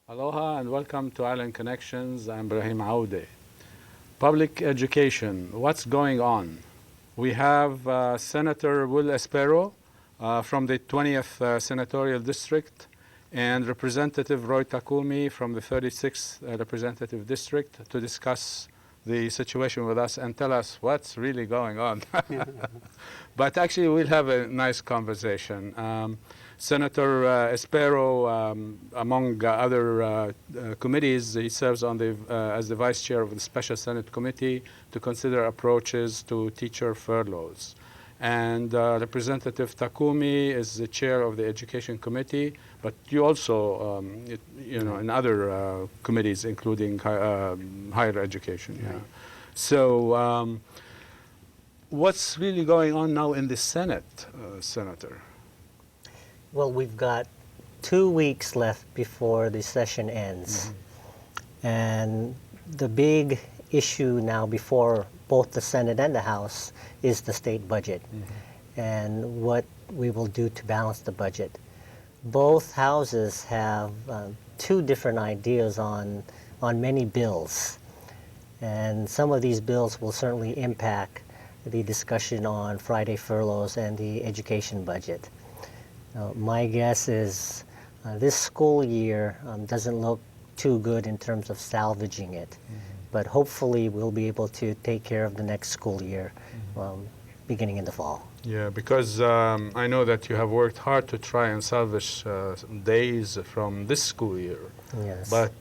Aloha and welcome to Island Connections. I'm Ibrahim Aoude. Public education, what's going on? We have Senator Will Espero from the 20th Senatorial District and Representative Roy Takumi from the 36th Representative District to discuss the situation with us and tell us what's really going on. But actually we'll have a nice conversation. Senator Espero, among other committees, he serves on as the Vice Chair of the Special Senate Committee to consider approaches to teacher furloughs. And Representative Takumi is the Chair of the Education Committee, but you also, in other committees, including higher education. Yeah. So what's really going on now in the Senate, Senator? Well, we've got 2 weeks left before the session ends. And the big issue now before both the Senate and the House is the state budget and what we will do to balance the budget. Both houses have two different ideas on many bills. And some of these bills will certainly impact the discussion on Friday furloughs and the education budget. My guess is this school year doesn't look too good in terms of salvaging it, but hopefully we'll be able to take care of the next school year beginning in the fall. Yeah, because I know that you have worked hard to try and salvage days from this school year. Yes. But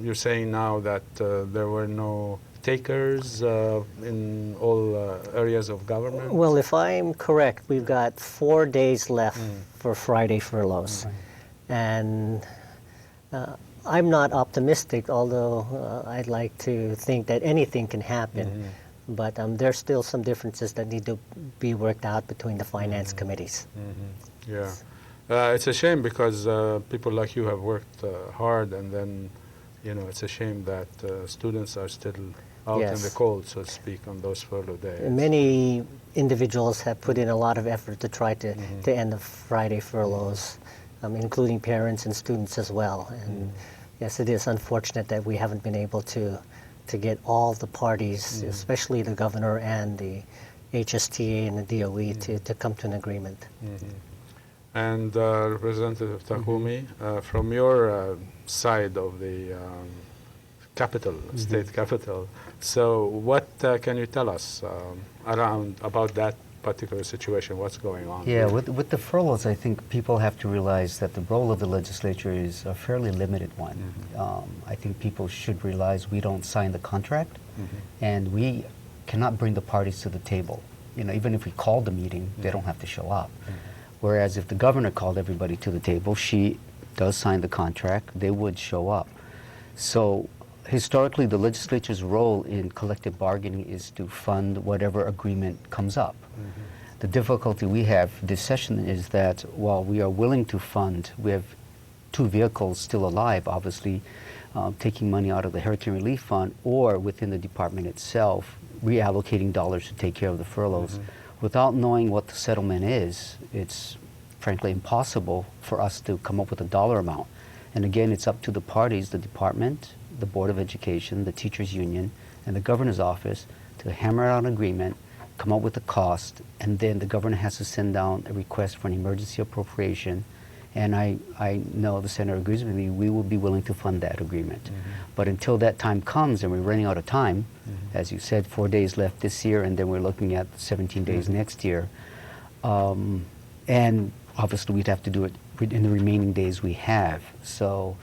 you're saying now that there were no takers in all areas of government? Well, if I'm correct, we've got 4 days left for Friday furloughs. And I'm not optimistic, although I'd like to think that anything can happen. But there's still some differences that need to be worked out between the finance committees. Yeah. It's a shame because people like you have worked hard, and then, it's a shame that students are still out in the cold, so to speak, on those furlough days. Many individuals have put in a lot of effort to try to end the Friday furloughs, including parents and students as well. And yes, it is unfortunate that we haven't been able to get all the parties, especially the governor and the HSTA and the DOE, to come to an agreement. And Representative Takumi, from your side of the capital, state capital, so what can you tell us about that particular situation? What's going on? Yeah, with the furloughs, I think people have to realize that the role of the legislature is a fairly limited one. I think people should realize we don't sign the contract, and we cannot bring the parties to the table. Even if we called the meeting, they don't have to show up. Whereas if the governor called everybody to the table, she does sign the contract, they would show up. So historically, the legislature's role in collective bargaining is to fund whatever agreement comes up. The difficulty we have this session is that while we are willing to fund, we have two vehicles still alive, obviously, taking money out of the Hurricane Relief Fund or within the department itself, reallocating dollars to take care of the furloughs. Without knowing what the settlement is, it's frankly impossible for us to come up with a dollar amount. And again, it's up to the parties, the department, the Board of Education, the teachers union, and the governor's office to hammer out an agreement, come up with the cost, and then the governor has to send down a request for an emergency appropriation. And I know the senator agrees with me, we will be willing to fund that agreement. But until that time comes, and we're running out of time, as you said, 4 days left this year, and then we're looking at 17 days next year. And obviously we'd have to do it in the remaining days we have. So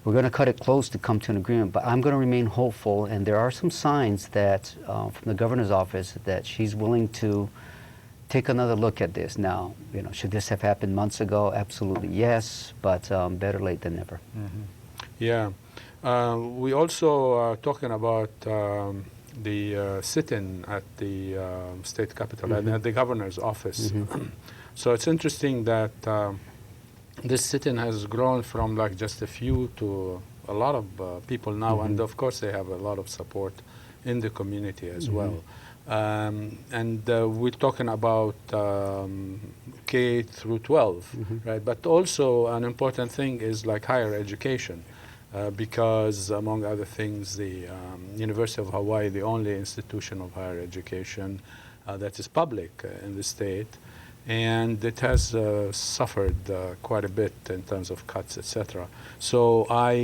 we're going to cut it close to come to an agreement, but I'm going to remain hopeful, and there are some signs that from the governor's office that she's willing to take another look at this now. Should this have happened months ago? Absolutely yes, but better late than never. Yeah. We also are talking about the sit-in at the state capitol and at the governor's office. So it's interesting that this sit-in has grown from like just a few to a lot of people now, and of course they have a lot of support in the community as well. And we're talking about K through 12, right? But also an important thing is like higher education. because, among other things, the University of Hawaii, the only institution of higher education that is public in the state, and it has suffered quite a bit in terms of cuts, etc. So I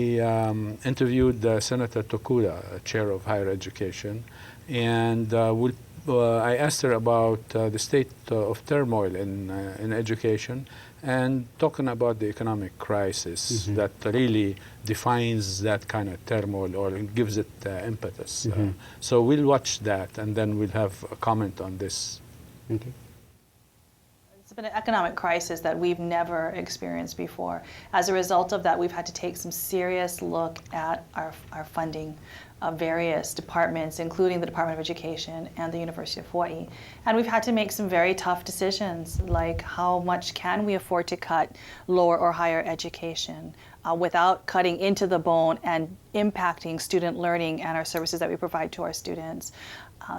interviewed Senator Tokuda, chair of higher education, and I asked her about the state of turmoil in education, and talking about the economic crisis that really defines that kind of turmoil or gives it impetus. So we'll watch that, and then we'll have a comment on this. Okay. It's been an economic crisis that we've never experienced before. As a result of that, we've had to take some serious look at our funding of various departments, including the Department of Education and the University of Hawai'i. And we've had to make some very tough decisions, like how much can we afford to cut lower or higher education without cutting into the bone and impacting student learning and our services that we provide to our students.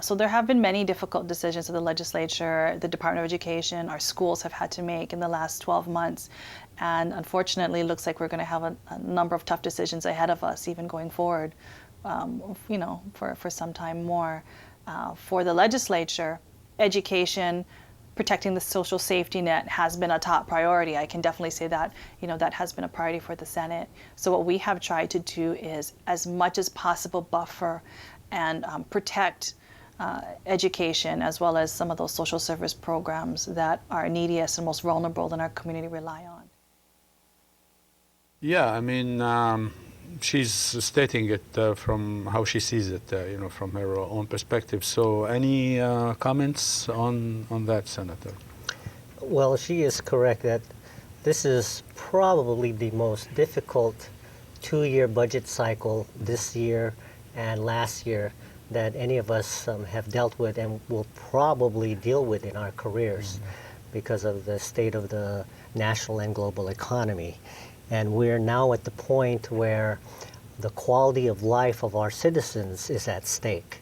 So there have been many difficult decisions that the legislature, the Department of Education, our schools have had to make in the last 12 months. And unfortunately, it looks like we're going to have a number of tough decisions ahead of us, even going forward, for some time more. For the legislature, education, protecting the social safety net has been a top priority. I can definitely say that, that has been a priority for the Senate. So what we have tried to do is, as much as possible, buffer and protect education, as well as some of those social service programs that are neediest and most vulnerable in our community rely on. Yeah, I mean, she's stating it from how she sees it, from her own perspective. So any comments on that, Senator? Well, she is correct that this is probably the most difficult two-year budget cycle this year and last year that any of us have dealt with and will probably deal with in our careers because of the state of the national and global economy. And we're now at the point where the quality of life of our citizens is at stake.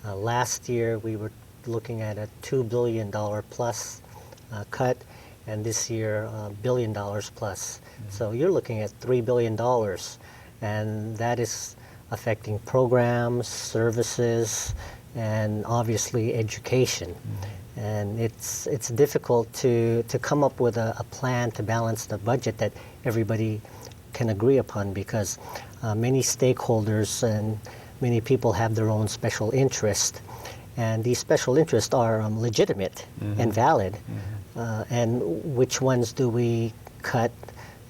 Last year we were looking at a $2 billion plus cut, and this year $1 billion plus. So you're looking at $3 billion, and that is affecting programs, services, and obviously education. And it's difficult to come up with a plan to balance the budget that everybody can agree upon, because many stakeholders and many people have their own special interest, and these special interests are legitimate and valid. And which ones do we cut,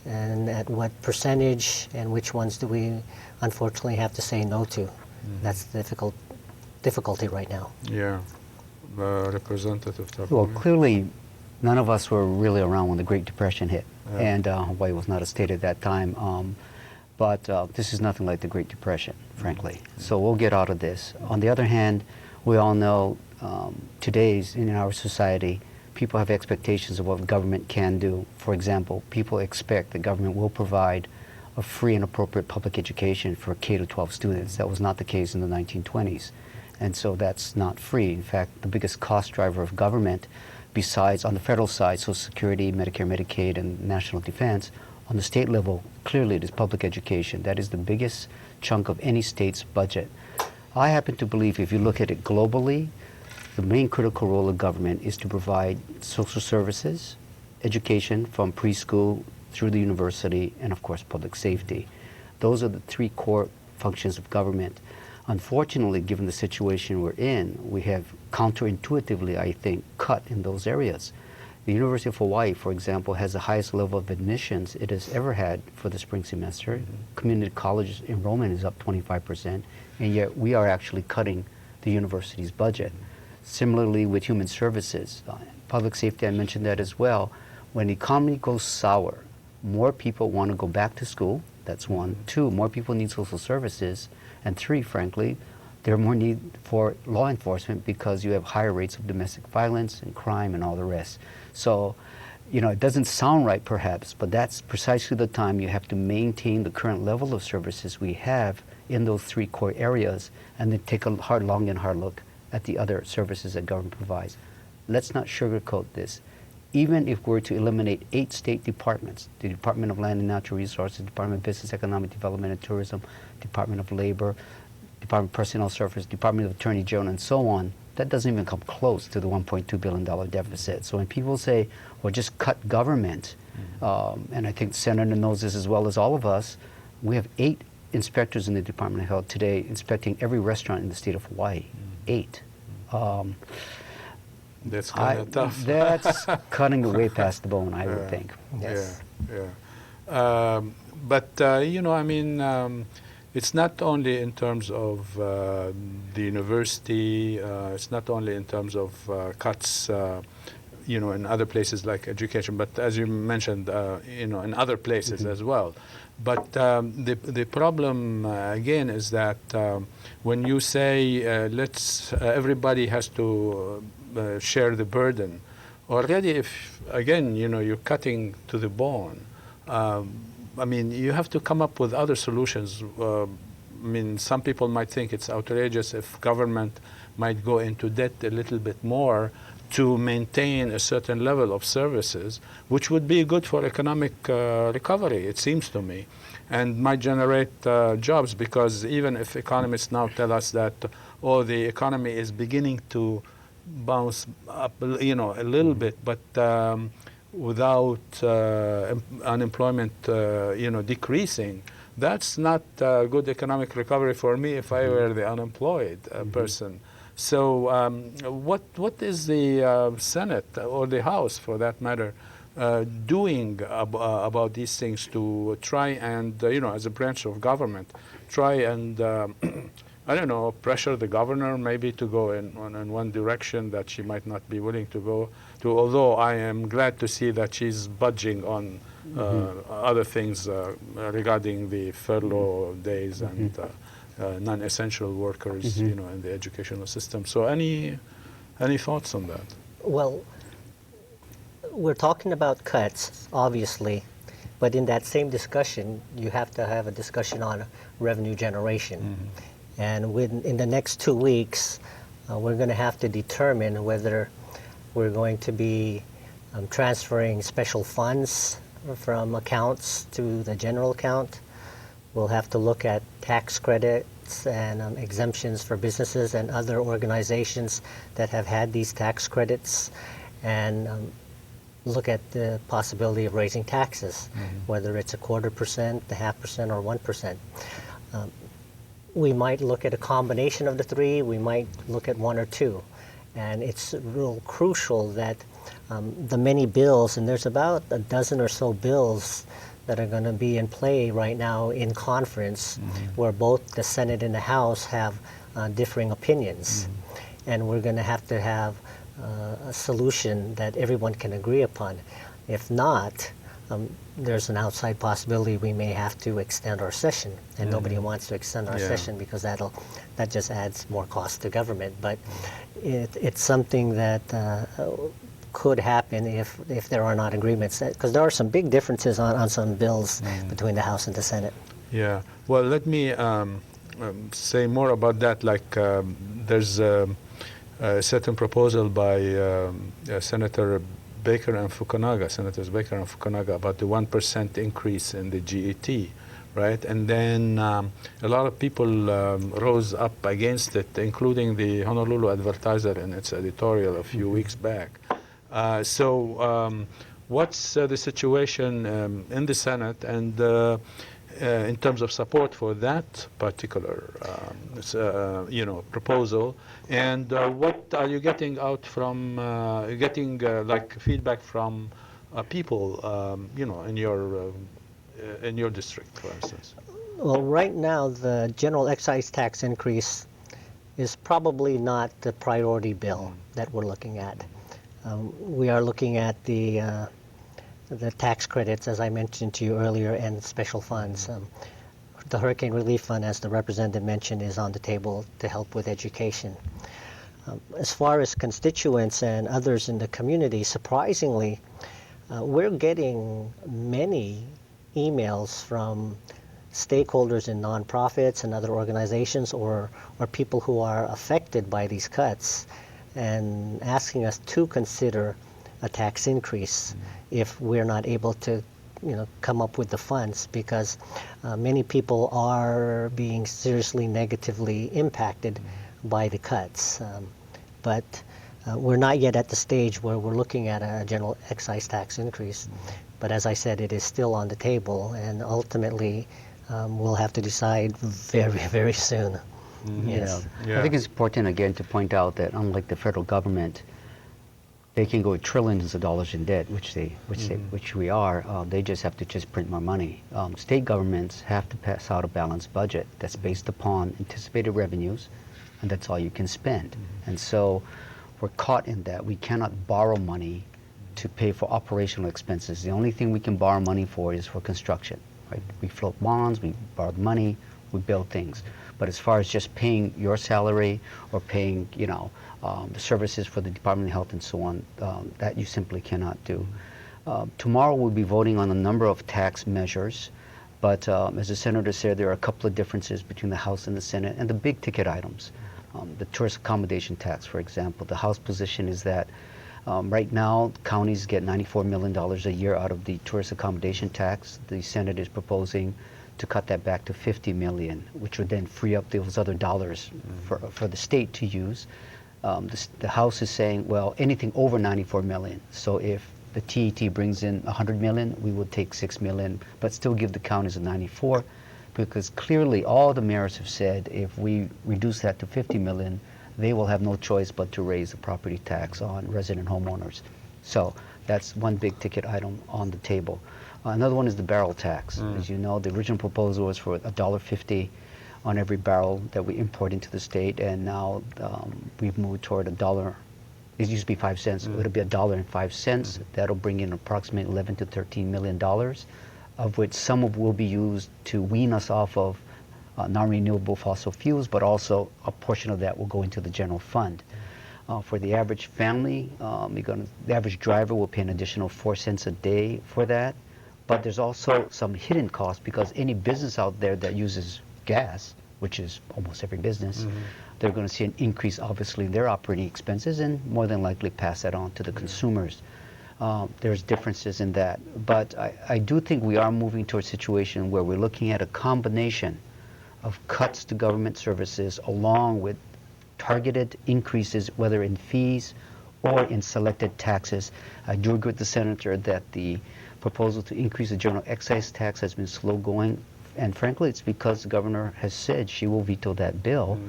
and at what percentage, and which ones do we unfortunately have to say no to? That's the difficulty right now. Yeah. Representative Takumi. Well, clearly, none of us were really around when the Great Depression hit, and Hawaii was not a state at that time. But this is nothing like the Great Depression, frankly. So we'll get out of this. On the other hand, we all know today's, in our society, people have expectations of what government can do. For example, people expect the government will provide a free and appropriate public education for K-12 students. That was not the case in the 1920s. And so that's not free. In fact, the biggest cost driver of government, besides on the federal side, Social Security, Medicare, Medicaid, and national defense, on the state level, clearly it is public education. That is the biggest chunk of any state's budget. I happen to believe, if you look at it globally, the main critical role of government is to provide social services, education from preschool through the university, and of course public safety. Those are the three core functions of government. Unfortunately, given the situation we're in, we have counterintuitively, I think, cut in those areas. The University of Hawaii, for example, has the highest level of admissions it has ever had for the spring semester. Community college enrollment is up 25%, and yet we are actually cutting the university's budget. Similarly with human services, public safety, I mentioned that as well. When the economy goes sour, more people want to go back to school. That's one. Two, more people need social services. And three, frankly, there's more need for law enforcement because you have higher rates of domestic violence and crime and all the rest. So, it doesn't sound right perhaps, but that's precisely the time you have to maintain the current level of services we have in those three core areas, and then take a long and hard look at the other services that government provides. Let's not sugarcoat this. even if we're to eliminate 8 state departments, the Department of Land and Natural Resources, Department of Business, Economic Development and Tourism, Department of Labor, Department of Personnel Services, Department of Attorney General, and so on, that doesn't even come close to the $1.2 billion deficit. So when people say, well, just cut government, and I think the Senator knows this as well as all of us, we have 8 inspectors in the Department of Health today inspecting every restaurant in the state of Hawaii. 8. That's kind of tough. That's cutting it way past the bone, I would think. Yes. But, you know, I mean, it's not only in terms of the university, it's not only in terms of cuts, you know, in other places like education, but as you mentioned, you know, in other places as well. But the problem, again, is that when you say let's everybody has to share the burden, already if, again, you know, you're cutting to the bone, I mean, you have to come up with other solutions. I mean, some people might think it's outrageous if government might go into debt a little bit more to maintain a certain level of services, which would be good for economic recovery, it seems to me, and might generate jobs, because even if economists now tell us that, oh, the economy is beginning to bounce up, you know, a little bit, but without unemployment, you know, decreasing, that's not good economic recovery for me if I were the unemployed person. So what is the Senate or the House, for that matter, doing about these things to try and, you know, as a branch of government, try and, I don't know, pressure the governor maybe to go in one direction that she might not be willing to go to, although I am glad to see that she's budging on other things regarding the furlough days and non-essential workers, you know, in the educational system. So any thoughts on that? Well, we're talking about cuts, obviously, but in that same discussion, you have to have a discussion on revenue generation. And in the next 2 weeks, we're going to have to determine whether we're going to be transferring special funds from accounts to the general account. We'll have to look at tax credits and exemptions for businesses and other organizations that have had these tax credits, and look at the possibility of raising taxes, whether it's 0.25%, 0.5%, or 1%. We might look at a combination of the 3. We might look at 1 or 2. And it's real crucial that the many bills, and there's about a dozen or so bills that are going to be in play right now in conference, where both the Senate and the House have differing opinions. And we're going to have a solution that everyone can agree upon. If not, there's an outside possibility we may have to extend our session, and nobody wants to extend our session because that just adds more cost to government. But it's something that could happen if there are not agreements, because there are some big differences on some bills between the House and the Senate. Yeah, well, let me say more about that. Like there's a certain proposal by Senators Baker and Fukunaga about the 1% increase in the GET, right? And then a lot of people rose up against it, including the Honolulu Advertiser in its editorial a few weeks back. So what's the situation in the Senate and in terms of support for that particular you know, proposal, and what are you getting out from like feedback from people, you know, in your district, for instance? Well, right now the general excise tax increase is probably not the priority bill that we're looking at. We are looking at the tax credits, as I mentioned to you earlier, and special funds. The Hurricane Relief Fund, as the representative mentioned, is on the table to help with education. As far as constituents and others in the community, surprisingly, we're getting many emails from stakeholders in nonprofits and other organizations, or people who are affected by these cuts, and asking us to consider a tax increase if we're not able to, come up with the funds, because many people are being seriously negatively impacted by the cuts. But we're not yet at the stage where we're looking at a general excise tax increase. But as I said, it is still on the table, and ultimately we'll have to decide very, very soon. Yes. I think it's important again to point out that unlike the federal government, they can go trillions of dollars in debt, which we are. They just have to print more money. State governments have to pass out a balanced budget that's based upon anticipated revenues, and that's all you can spend. And so we're caught in that. We cannot borrow money to pay for operational expenses. The only thing we can borrow money for is for construction. Right? We float bonds, we borrow money, we build things. But as far as just paying your salary or paying, the services for the Department of Health and so on, that you simply cannot do. Tomorrow we'll be voting on a number of tax measures, but as the Senator said, there are a couple of differences between the House and the Senate and the big ticket items. The tourist accommodation tax, for example, the House position is that right now counties get $94 million a year out of the tourist accommodation tax. The Senate is proposing to cut that back to $50 million, which would then free up those other dollars for the state to use. The House is saying, well, anything over $94 million. So if the TET brings in $100 million, we would take $6 million, but still give the counties a 94, because clearly all the mayors have said if we reduce that to $50 million, they will have no choice but to raise the property tax on resident homeowners. So that's one big ticket item on the table. Another one is the barrel tax. As you know, the original proposal was for $1.50 on every barrel that we import into the state, and now we've moved toward $1. It used to be 5 cents. It'll be $1.05. That'll bring in approximately $11 to $13 million, of which some of will be used to wean us off of non-renewable fossil fuels, but also a portion of that will go into the general fund. For the average family, the average driver will pay an additional 4 cents a day for that. But there's also some hidden costs, because any business out there that uses gas, which is almost every business, they're going to see an increase, obviously, in their operating expenses, and more than likely pass that on to the consumers. There's differences in that. But I do think we are moving to a situation where we're looking at a combination of cuts to government services along with targeted increases, whether in fees or in selected taxes. I do agree with the Senator that the proposal to increase the general excise tax has been slow going, and frankly it's because the governor has said she will veto that bill.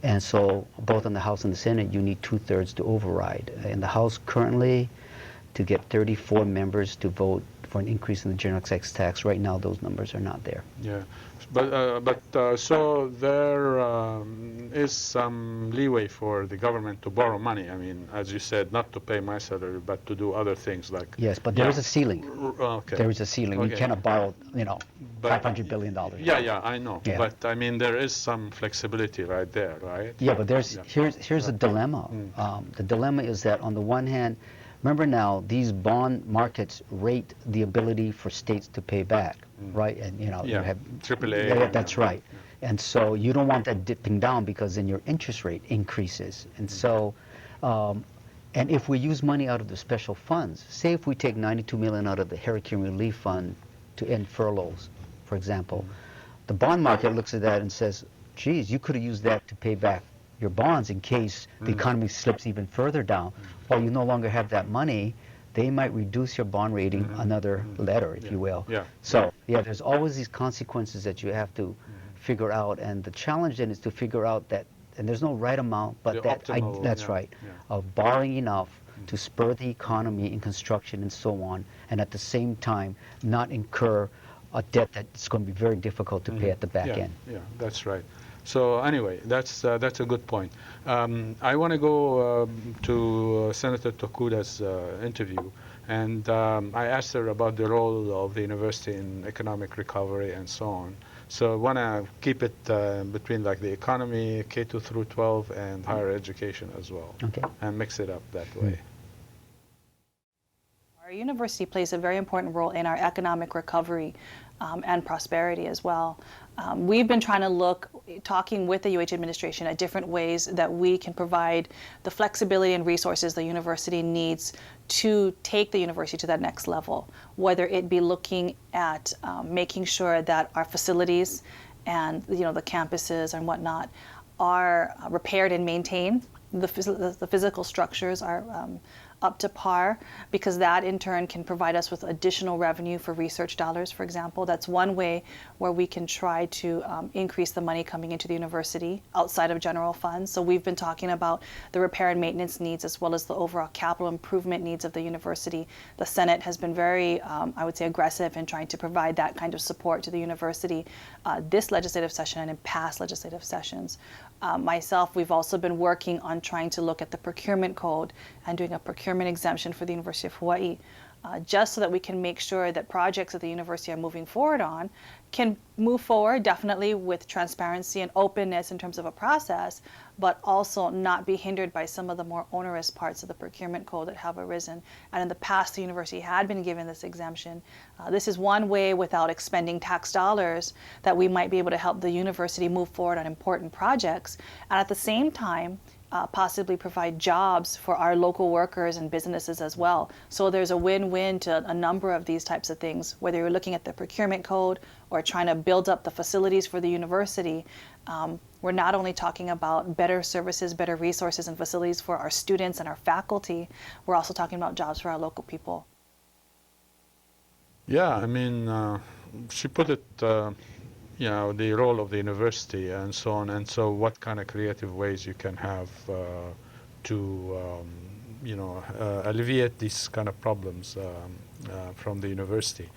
And so both in the House and the Senate you need 2/3 to override. In the House currently, to get 34 members to vote for an increase in the general excise tax, right now those numbers are not there. Yeah, but so there is some leeway for the government to borrow money. I mean, as you said, not to pay my salary, but to do other things like. Yes, but there is a ceiling. Okay. There is a ceiling. We cannot borrow, But- $500 billion. Yeah, I know. Yeah. But I mean, there is some flexibility right there, right? Yeah, but here's the dilemma. The dilemma is that on the one hand, remember now, these bond markets rate the ability for states to pay back, right? And you have AAA. Yeah, that's right. And so you don't want that dipping down, because then your interest rate increases. And so, and if we use money out of the special funds, say if we take $92 million out of the Hurricane Relief Fund to end furloughs, for example, the bond market looks at that and says, geez, you could have used that to pay back your bonds in case the economy slips even further down. Well, you no longer have that money, they might reduce your bond rating another letter, if you will. Yeah. So, there's always these consequences that you have to figure out, and the challenge then is to figure out that, and there's no right amount, but that's right, of borrowing enough to spur the economy in construction and so on, and at the same time not incur a debt that's going to be very difficult to pay at the back end. Yeah, that's right. So anyway, that's a good point. I want to go to Senator Tokuda's interview, and I asked her about the role of the university in economic recovery and so on. So I want to keep it between like the economy, K2 through 12, and higher education as well, Okay. and mix it up that way. Our university plays a very important role in our economic recovery and prosperity as well. We've been trying to talking with the UH administration at different ways that we can provide the flexibility and resources the university needs to take the university to that next level, whether it be looking at making sure that our facilities and the campuses and whatnot are repaired and maintained. The physical structures are up to par, because that in turn can provide us with additional revenue for research dollars, for example. That's one way where we can try to increase the money coming into the university outside of general funds. So we've been talking about the repair and maintenance needs as well as the overall capital improvement needs of the university. The Senate has been very, I would say, aggressive in trying to provide that kind of support to the university this legislative session and in past legislative sessions. Myself, we've also been working on trying to look at the procurement code and doing a procurement exemption for the University of Hawai'i, just so that we can make sure that projects that the university are moving forward on can move forward definitely with transparency and openness in terms of a process, but also not be hindered by some of the more onerous parts of the procurement code that have arisen. And in the past, the university had been given this exemption. This is one way, without expending tax dollars, that we might be able to help the university move forward on important projects, and at the same time possibly provide jobs for our local workers and businesses as well. So there's a win-win to a number of these types of things, whether you're looking at the procurement code or trying to build up the facilities for the university. We're not only talking about better services, better resources and facilities for our students and our faculty, we're also talking about jobs for our local people. Yeah, I mean, she put it, the role of the university and so on, and so what kind of creative ways you can have to, alleviate these kind of problems from the university.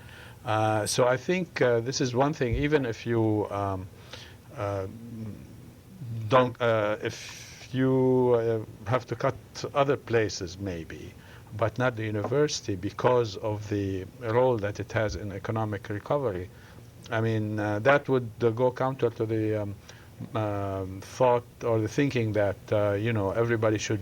So I think this is one thing, even if you if you have to cut other places maybe, but not the university because of the role that it has in economic recovery. I mean, that would go counter to the thought or the thinking that, everybody should,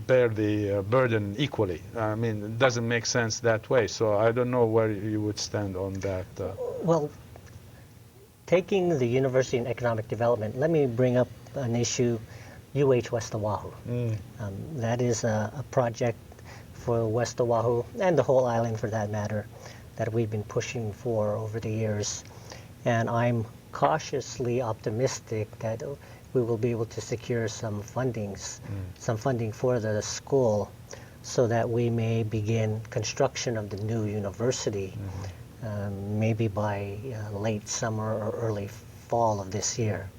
bear the burden equally. I mean, it doesn't make sense that way. So I don't know where you would stand on that. Well, taking the university in economic development, let me bring up an issue, UH West Oahu. That is a project for West Oahu and the whole island for that matter, that we've been pushing for over the years. And I'm cautiously optimistic that we will be able to secure some funding for the school so that we may begin construction of the new university maybe by late summer or early fall of this year.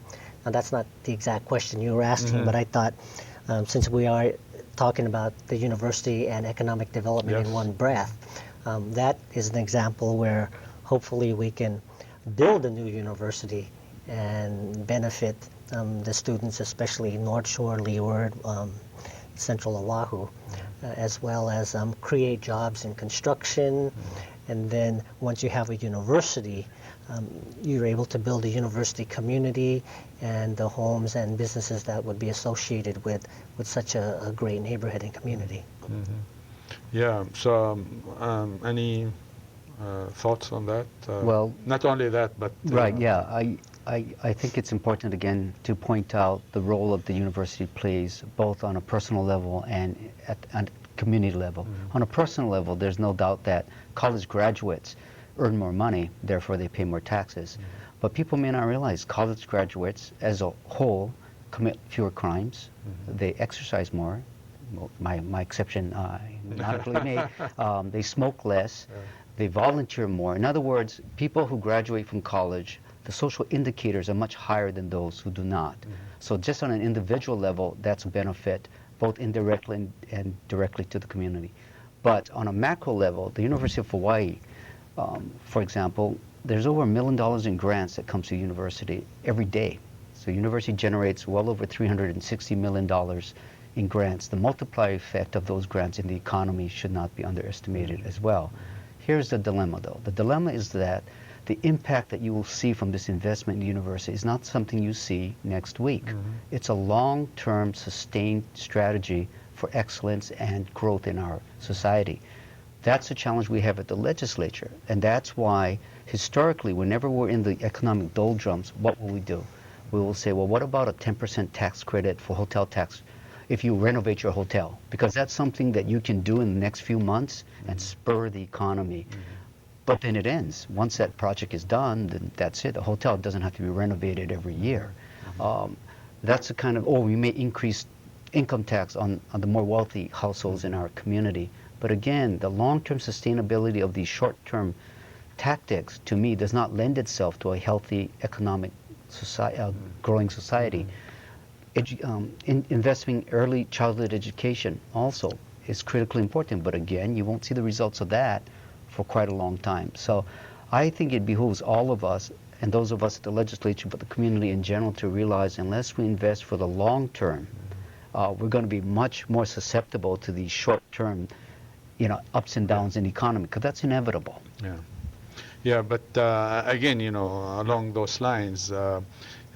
Now that's not the exact question you were asking, but I thought since we are talking about the university and economic development in one breath, that is an example where hopefully we can build a new university and benefit the students, especially North Shore, Leeward, Central Oahu, as well as create jobs in construction. And then once you have a university, you're able to build a university community and the homes and businesses that would be associated with such a great neighborhood and community. Yeah, so any thoughts on that? Well, not only that, but... right, yeah. I think it's important, again, to point out the role of the university plays both on a personal level and at community level. On a personal level, there's no doubt that college graduates earn more money, therefore they pay more taxes. But people may not realize college graduates as a whole commit fewer crimes, they exercise more, my exception, not believe me, they smoke less, they volunteer more. In other words, people who graduate from college, the social indicators are much higher than those who do not. So just on an individual level, that's a benefit, both indirectly and directly to the community. But on a macro level, the University of Hawai'i, for example, there's over $1 million in grants that comes to the university every day. So the university generates well over $360 million in grants. The multiplier effect of those grants in the economy should not be underestimated as well. Here's the dilemma, though. The dilemma is that the impact that you will see from this investment in the university is not something you see next week. It's a long-term, sustained strategy for excellence and growth in our society. That's a challenge we have at the legislature, and that's why historically, whenever we're in the economic doldrums, what will we do? We will say, well, what about a 10% tax credit for hotel tax if you renovate your hotel? Because that's something that you can do in the next few months and spur the economy. But then it ends. Once that project is done, then that's it. The hotel doesn't have to be renovated every year. That's a kind of, or we may increase income tax on the more wealthy households in our community. But again, the long-term sustainability of these short-term tactics, to me, does not lend itself to a healthy economic growing society. Investing in early childhood education also is critically important, but again, you won't see the results of that for quite a long time. So I think it behooves all of us, and those of us at the legislature, but the community in general, to realize unless we invest for the long term, we're going to be much more susceptible to these short-term, ups and downs in the economy, because that's inevitable. Yeah. Yeah, but again, along those lines,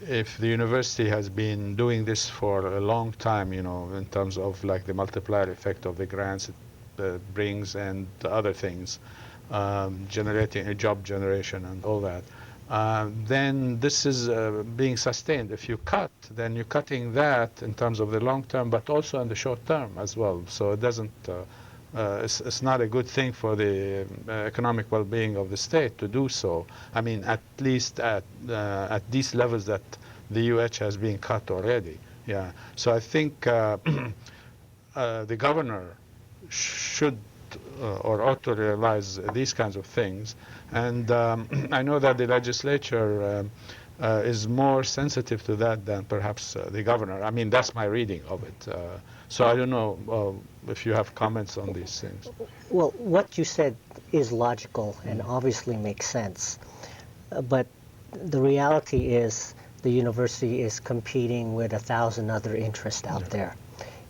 if the university has been doing this for a long time, in terms of like the multiplier effect of the grants it brings and the other things, generating a job generation and all that, then this is being sustained. If you cut, then you're cutting that in terms of the long term, but also in the short term as well. So it doesn't. It's not a good thing for the economic well-being of the state to do so. I mean, at least at these levels that the UH has been cut already. Yeah. So I think the governor should or ought to realize these kinds of things. And I know that the legislature is more sensitive to that than perhaps the governor. I mean, that's my reading of it. So I don't know if you have comments on these things. Well, what you said is logical and obviously makes sense. But the reality is the university is competing with 1,000 other interests out there.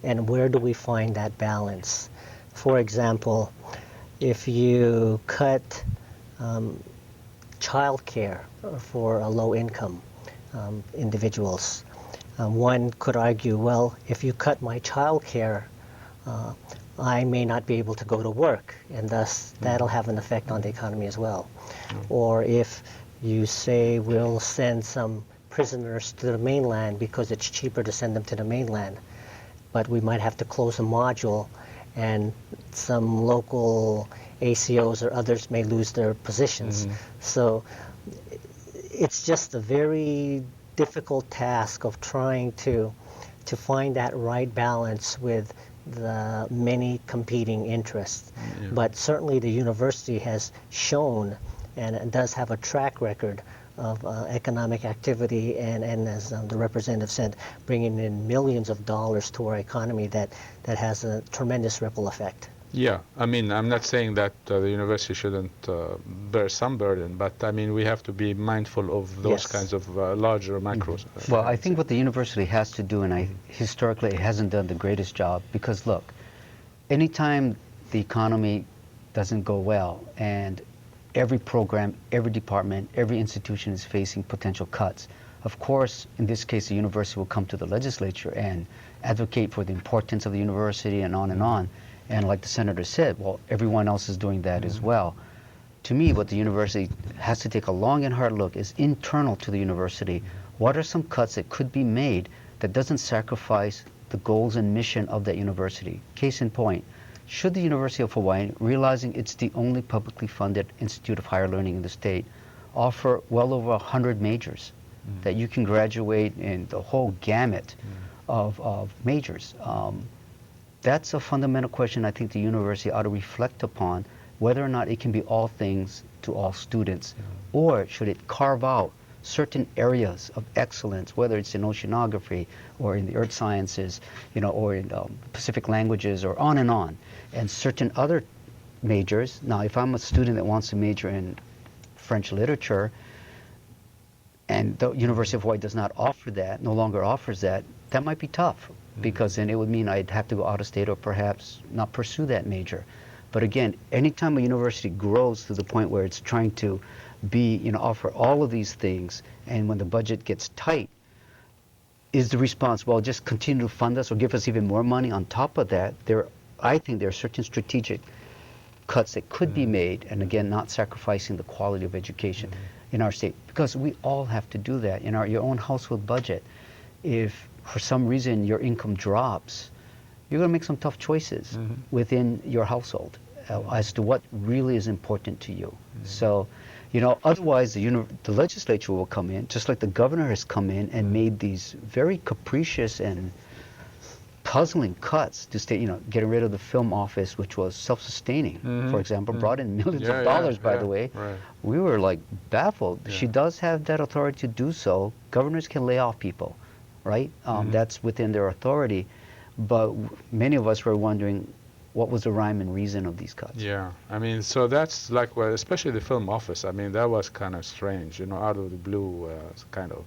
And where do we find that balance? For example, if you cut childcare for low-income individuals, one could argue, well, if you cut my child care, I may not be able to go to work, and thus that'll have an effect on the economy as well. Or if you say we'll send some prisoners to the mainland because it's cheaper to send them to the mainland, but we might have to close a module, and some local ACOs or others may lose their positions. So it's just a very difficult task of trying to find that right balance with the many competing interests. But certainly the university has shown and does have a track record of economic activity and as the representative said, bringing in millions of dollars to our economy that has a tremendous ripple effect. Yeah, I mean, I'm not saying that the university shouldn't bear some burden, but I mean, we have to be mindful of those kinds of larger macros. Well, I think what the university has to do, and historically it hasn't done the greatest job, because look, anytime the economy doesn't go well and every program, every department, every institution is facing potential cuts, of course, in this case, the university will come to the legislature and advocate for the importance of the university and on and on. And like the senator said, well, everyone else is doing that as well. To me, what the university has to take a long and hard look is internal to the university. What are some cuts that could be made that doesn't sacrifice the goals and mission of that university? Case in point, should the University of Hawaii, realizing it's the only publicly funded institute of higher learning in the state, offer well over 100 majors that you can graduate in the whole gamut of majors? That's a fundamental question I think the university ought to reflect upon, whether or not it can be all things to all students, or should it carve out certain areas of excellence, whether it's in oceanography or in the earth sciences, or in Pacific languages or on, and certain other majors. Now, if I'm a student that wants to major in French literature, and the University of Hawaii does not offer that, no longer offers that, that might be tough, because then it would mean I'd have to go out of state or perhaps not pursue that major. But again, anytime a university grows to the point where it's trying to be, offer all of these things, and when the budget gets tight, is the response, well, just continue to fund us or give us even more money? On top of that, I think there are certain strategic cuts that could be made, and again, not sacrificing the quality of education in our state, because we all have to do that in your own household budget. If for some reason your income drops, you're going to make some tough choices within your household as to what really is important to you. So, you know, otherwise the legislature will come in, just like the governor has come in and made these very capricious and puzzling cuts to stay, you know, getting rid of the film office, which was self-sustaining, for example, brought in millions of dollars, by the way. Right. We were like baffled. Yeah. She does have that authority to do so. Governors can lay off people, right? That's within their authority. But many of us were wondering, what was the rhyme and reason of these cuts? Yeah, I mean, so that's like, well, especially the film office. I mean, that was kind of strange, you know, out of the blue, kind of,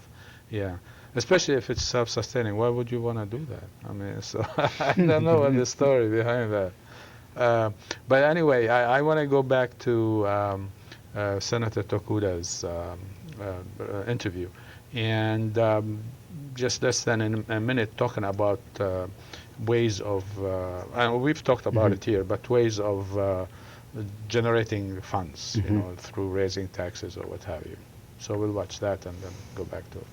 yeah. Especially if it's self-sustaining, why would you want to do that? I mean, so I don't know what the story behind that. But anyway, I want to go back to Senator Tokuda's interview, and just less than a minute talking about ways of, and we've talked about it here, but ways of generating funds, you know, through raising taxes or what have you. So we'll watch that and then go back to it.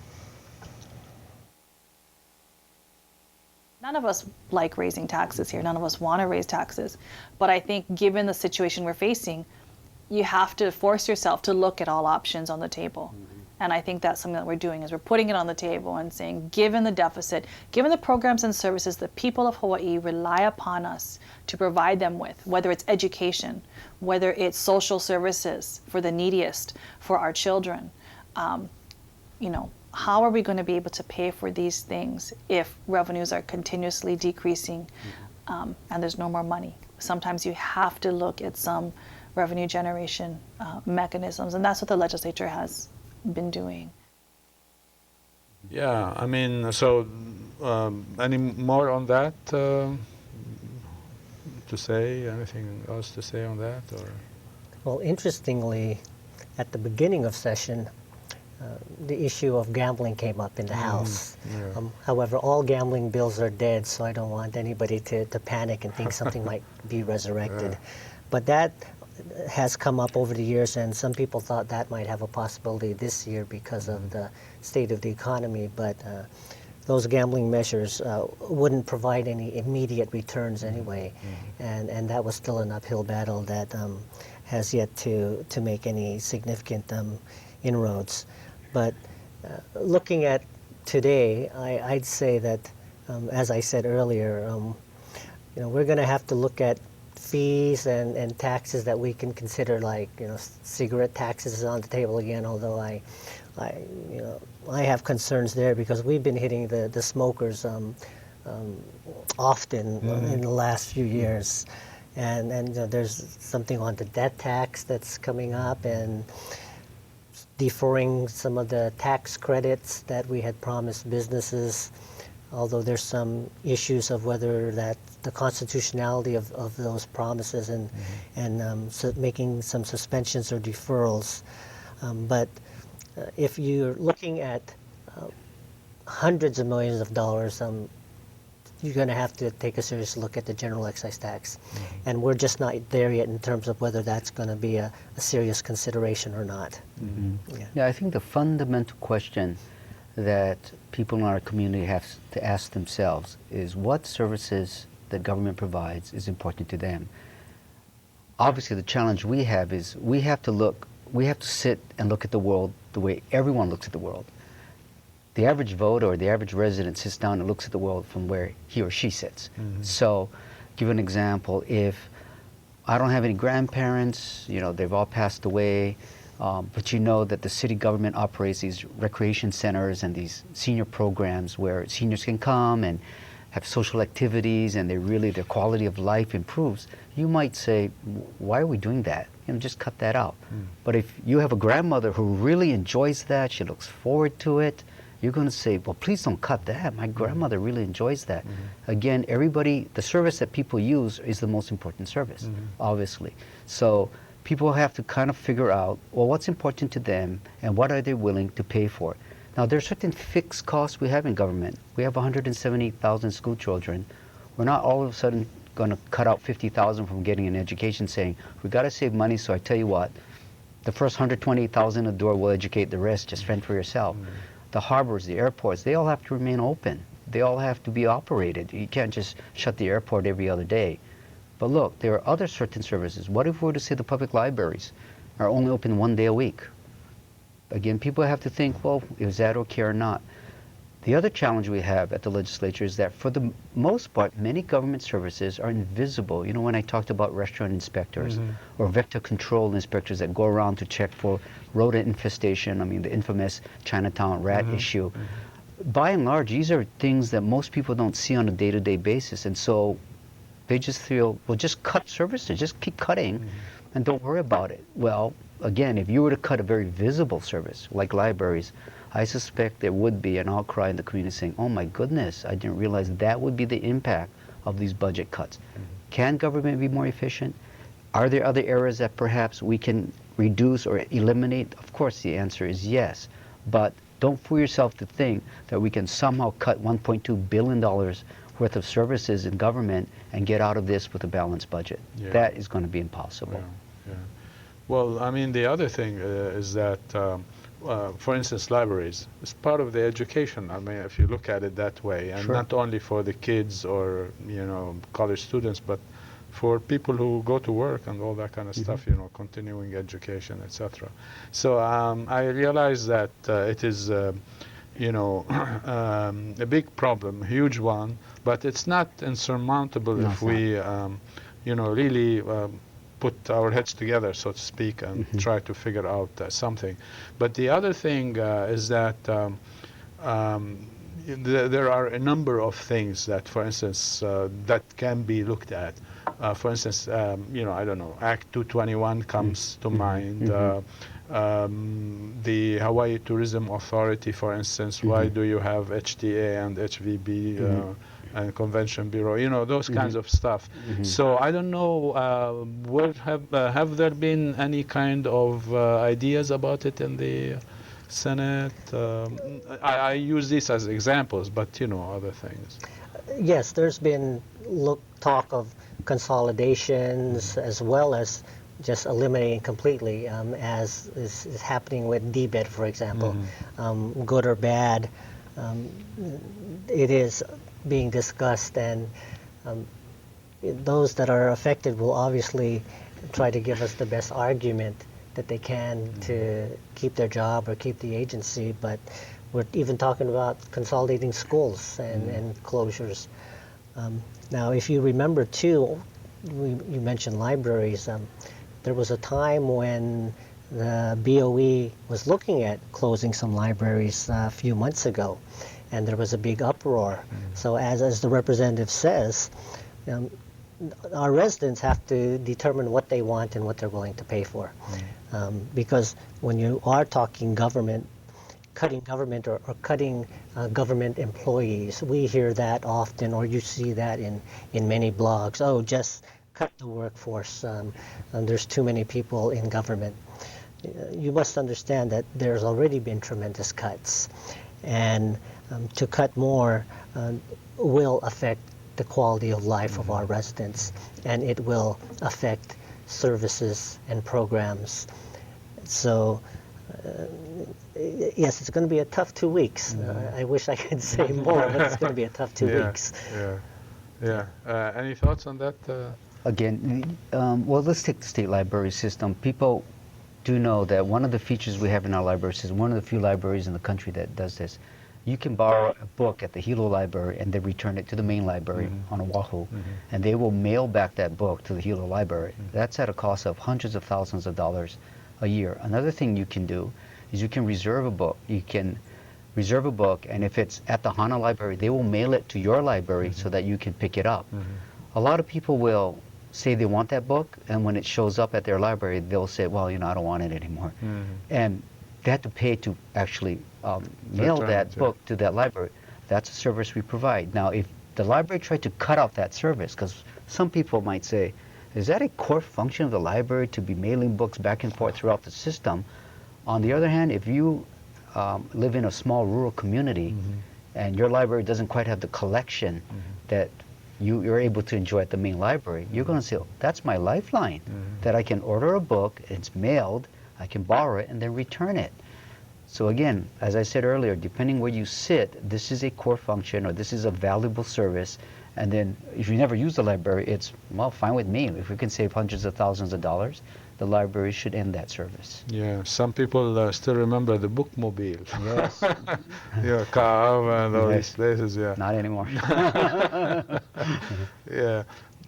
None of us like raising taxes here. None of us want to raise taxes. But I think given the situation we're facing, you have to force yourself to look at all options on the table. And I think that's something that we're doing, is we're putting it on the table and saying, given the deficit, given the programs and services the people of Hawaii rely upon us to provide them with, whether it's education, whether it's social services for the neediest, for our children, you know, how are we going to be able to pay for these things if revenues are continuously decreasing and there's no more money? Sometimes you have to look at some revenue generation mechanisms, and that's what the legislature has been doing. Yeah, I mean, so any more on that to say? Anything else to say on that? Or? Well, interestingly, at the beginning of session, the issue of gambling came up in the House. Yeah. However, all gambling bills are dead, so I don't want anybody to panic and think something might be resurrected. Yeah. But that has come up over the years, and some people thought that might have a possibility this year because of the state of the economy. But those gambling measures wouldn't provide any immediate returns anyway, and that was still an uphill battle that has yet to make any significant inroads. But looking at today, I'd say that, as I said earlier, you know, we're going to have to look at fees and taxes that we can consider, like, you know, cigarette taxes is on the table again, although I have concerns there because we've been hitting the smokers often in the last few years. And there's something on the debt tax that's coming up, and deferring some of the tax credits that we had promised businesses, although there's some issues of whether that the constitutionality of those promises and so making some suspensions or deferrals. But if you're looking at hundreds of millions of dollars, you're going to have to take a serious look at the general excise tax. And we're just not there yet in terms of whether that's going to be a serious consideration or not. Yeah, I think the fundamental question that people in our community have to ask themselves is what services that government provides is important to them. Obviously, the challenge we have is we have to sit and look at the world the way everyone looks at the world. The average voter or the average resident sits down and looks at the world from where he or she sits. So, give an example, if I don't have any grandparents, you know, they've all passed away, but you know that the city government operates these recreation centers and these senior programs where seniors can come and have social activities and their quality of life improves, you might say, why are we doing that? You know, just cut that out. But if you have a grandmother who really enjoys that, she looks forward to it, you're going to say, well, please don't cut that. My grandmother really enjoys that. Again, the service that people use is the most important service, obviously. So people have to kind of figure out, well, what's important to them and what are they willing to pay for. Now, there are certain fixed costs we have in government. We have 170,000 school children. We're not all of a sudden going to cut out 50,000 from getting an education, saying, we got to save money, so I tell you what, the first 128,000 a door will educate the rest, just fend for yourself. The harbors, the airports, they all have to remain open. They all have to be operated. You can't just shut the airport every other day. But look, there are other certain services. What if we were to say the public libraries are only open 1 day a week? Again, people have to think, well, is that okay or not? The other challenge we have at the legislature is that for the most part, many government services are invisible. You know, when I talked about restaurant inspectors or vector control inspectors that go around to check for rodent infestation, I mean, the infamous Chinatown rat issue. By and large, these are things that most people don't see on a day-to-day basis. And so they just feel, well, just cut services, just keep cutting and don't worry about it. Well, again, if you were to cut a very visible service like libraries, I suspect there would be an outcry in the community saying, oh my goodness, I didn't realize that would be the impact of these budget cuts. Can government be more efficient? Are there other areas that perhaps we can reduce or eliminate? Of course, the answer is yes. But don't fool yourself to think that we can somehow cut $1.2 billion worth of services in government and get out of this with a balanced budget. Yeah. That is going to be impossible. Yeah. Well, I mean, the other thing is that, for instance, libraries is part of the education. I mean, if you look at it that way, and not only for the kids or, you know, college students, but for people who go to work and all that kind of stuff, you know, continuing education, etc. So I realize that it is, you know, a big problem, a huge one, but it's not insurmountable if we, you know, really put our heads together, so to speak, and try to figure out something. But the other thing is that there are a number of things that, for instance, that can be looked at. For instance, you know, I don't know, Act 221 comes to mind. The Hawaii Tourism Authority, for instance, why do you have HTA and HVB and Convention Bureau, you know, those kinds of stuff. So I don't know, have there been any kind of ideas about it in the Senate? I use these as examples, but, you know, other things. Yes, there's been talk of consolidations as well as just eliminating completely, as is happening with DBED, for example. Good or bad, it is being discussed, and those that are affected will obviously try to give us the best argument that they can to keep their job or keep the agency, but we're even talking about consolidating schools and closures. Now, if you remember too, you mentioned libraries. There was a time when the BOE was looking at closing some libraries a few months ago, and there was a big uproar. So as the representative says, our residents have to determine what they want and what they're willing to pay for. Because when you are talking government, cutting government or cutting government employees, we hear that often, or you see that in many blogs. Oh, just cut the workforce. And there's too many people in government. You must understand that there's already been tremendous cuts, and to cut more will affect the quality of life of our residents, and it will affect services and programs. So yes, it's going to be a tough 2 weeks. I wish I could say more, but it's going to be a tough 2 weeks. Any thoughts on that? Again, well, let's take the state library system. People do know that one of the features we have in our library system, one of the few libraries in the country that does this, you can borrow a book at the Hilo Library and then return it to the main library on Oahu, and they will mail back that book to the Hilo Library. That's at a cost of hundreds of thousands of dollars a year. Another thing you can do is you can reserve a book. You can reserve a book, and if it's at the Hana Library, they will mail it to your library so that you can pick it up. A lot of people will say they want that book, and when it shows up at their library, they'll say, well, you know, I don't want it anymore. And they have to pay to actually mail that book to that library. That's a service we provide. Now, if the library tried to cut out that service, because some people might say, is that a core function of the library to be mailing books back and forth throughout the system? On the other hand, if you live in a small rural community and your library doesn't quite have the collection that you're able to enjoy at the main library, you're going to say, oh, that's my lifeline, that I can order a book, it's mailed, I can borrow it, and then return it. So again, as I said earlier, depending where you sit, this is a core function or this is a valuable service. And then if you never use the library, it's, well, fine with me. If we can save hundreds of thousands of dollars, the library should end that service. Yeah, some people still remember the bookmobile. Yes. Yeah, Kaava and all these places, yeah. Not anymore. Yeah,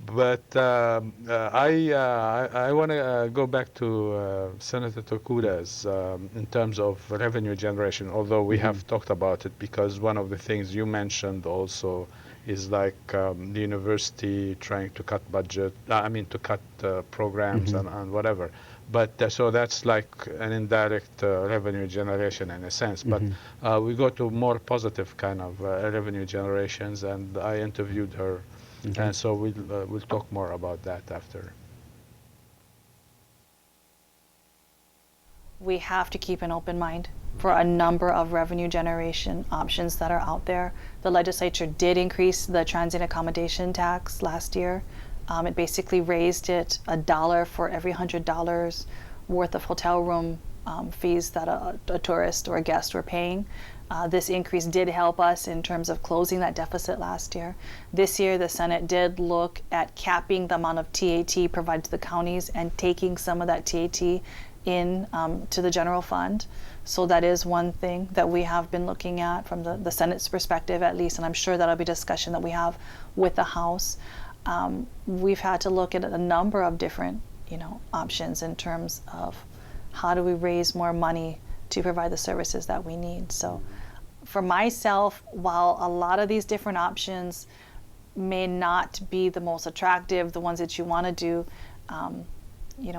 but I want to go back to Senator Tokuda's in terms of revenue generation, although we have talked about it, because one of the things you mentioned also is like the university trying to cut budget, to cut programs and whatever. But so that's like an indirect revenue generation in a sense. But we go to more positive kind of revenue generations, and I interviewed her. And so we'll talk more about that after. We have to keep an open mind for a number of revenue generation options that are out there. The legislature did increase the transient accommodation tax last year. It basically raised it $1 for every $100 worth of hotel room fees that a tourist or a guest were paying. This increase did help us in terms of closing that deficit last year. This year, the Senate did look at capping the amount of TAT provided to the counties and taking some of that TAT in to the general fund. So that is one thing that we have been looking at from the Senate's perspective, at least, and I'm sure that'll be a discussion that we have with the House. We've had to look at a number of different, options in terms of how do we raise more money to provide the services that we need. So for myself, while a lot of these different options may not be the most attractive, the ones that you want to do,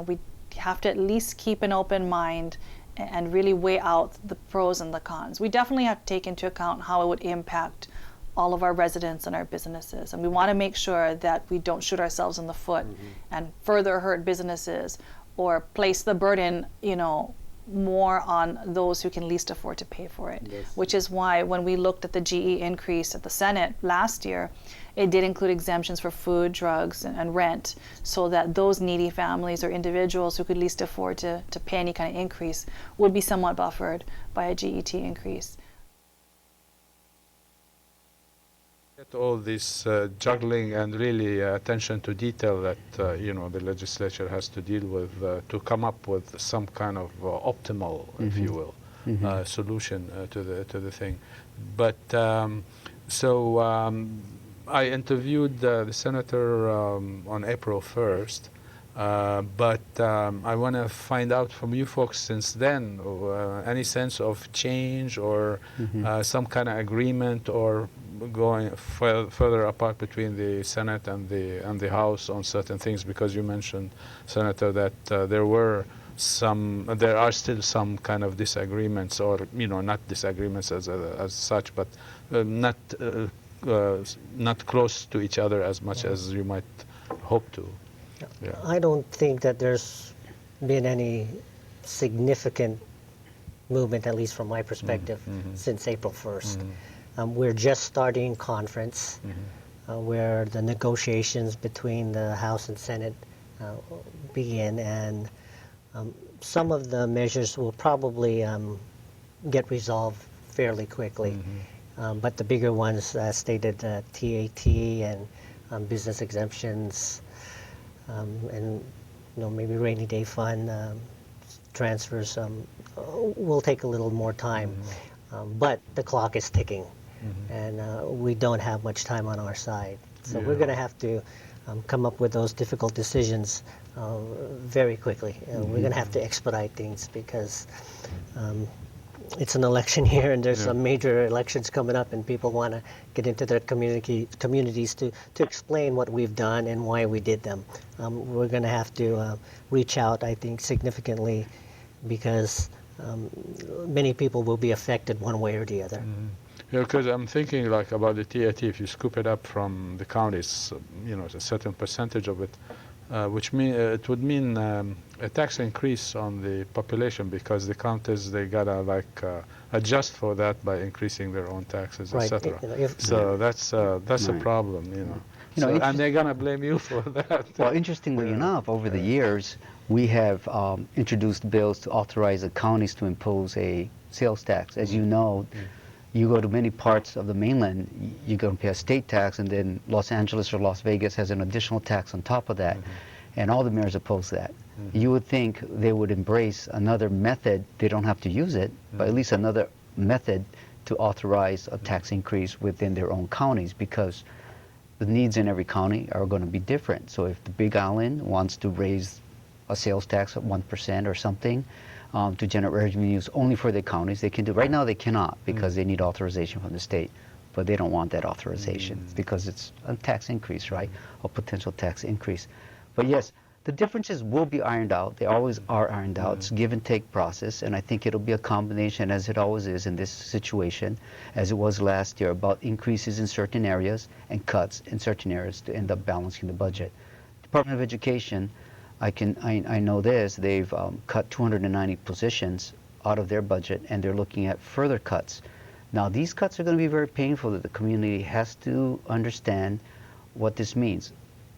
we have to at least keep an open mind and really weigh out the pros and the cons. We definitely have to take into account how it would impact all of our residents and our businesses. And we want to make sure that we don't shoot ourselves in the foot and further hurt businesses or place the burden, more on those who can least afford to pay for it. Yes. Which is why when we looked at the GE increase at the Senate last year, it did include exemptions for food, drugs, and rent, so that those needy families or individuals who could least afford to pay any kind of increase would be somewhat buffered by a GET increase. All this juggling and really attention to detail that the legislature has to deal with to come up with some kind of optimal, if you will, solution to the thing. But I interviewed the senator on April 1st, but I want to find out from you folks since then any sense of change or some kind of agreement or going further apart between the Senate and the House on certain things, because you mentioned, Senator, that there are still some kind of disagreements, or not disagreements as such, but not close to each other as much as you might hope to. Yeah. I don't think that there's been any significant movement, at least from my perspective, since April 1st. We're just starting conference where the negotiations between the House and Senate begin, and some of the measures will probably get resolved fairly quickly. But the bigger ones stated TAT and business exemptions and maybe rainy day fund transfers will take a little more time. But the clock is ticking. And we don't have much time on our side. So we're going to have to come up with those difficult decisions very quickly. We're going to have to expedite things because it's an election year and there's some major elections coming up, and people want to get into their communities to explain what we've done and why we did them. We're going to have to reach out, I think, significantly, because many people will be affected one way or the other. Yeah, because I'm thinking about the TAT. If you scoop it up from the counties, a certain percentage of it which mean it would mean a tax increase on the population, because the counties, they gotta like adjust for that by increasing their own taxes, Right. etc. If- So that's a Right. problem, you know. You know, So, and they're gonna blame you for that. Well, interestingly enough, over the years, we have introduced bills to authorize the counties to impose a sales tax. As you know, you go to many parts of the mainland, you're going to pay a state tax, and then Los Angeles or Las Vegas has an additional tax on top of that. And all the mayors oppose that. You would think they would embrace another method. They don't have to use it, but at least another method to authorize a tax increase within their own counties, because the needs in every county are going to be different. So if the Big Island wants to raise a sales tax of 1% or something to generate revenues only for the counties, they can do. Right now they cannot, because they need authorization from the state, but they don't want that authorization because it's a tax increase, right? A potential tax increase. But yes, the differences will be ironed out. They always are ironed out. It's a give and take process, and I think it'll be a combination, as it always is in this situation, as it was last year, about increases in certain areas and cuts in certain areas to end up balancing the budget. Department of Education, I know this, they've cut 290 positions out of their budget, and they're looking at further cuts. Now, these cuts are going to be very painful. That the community has to understand what this means.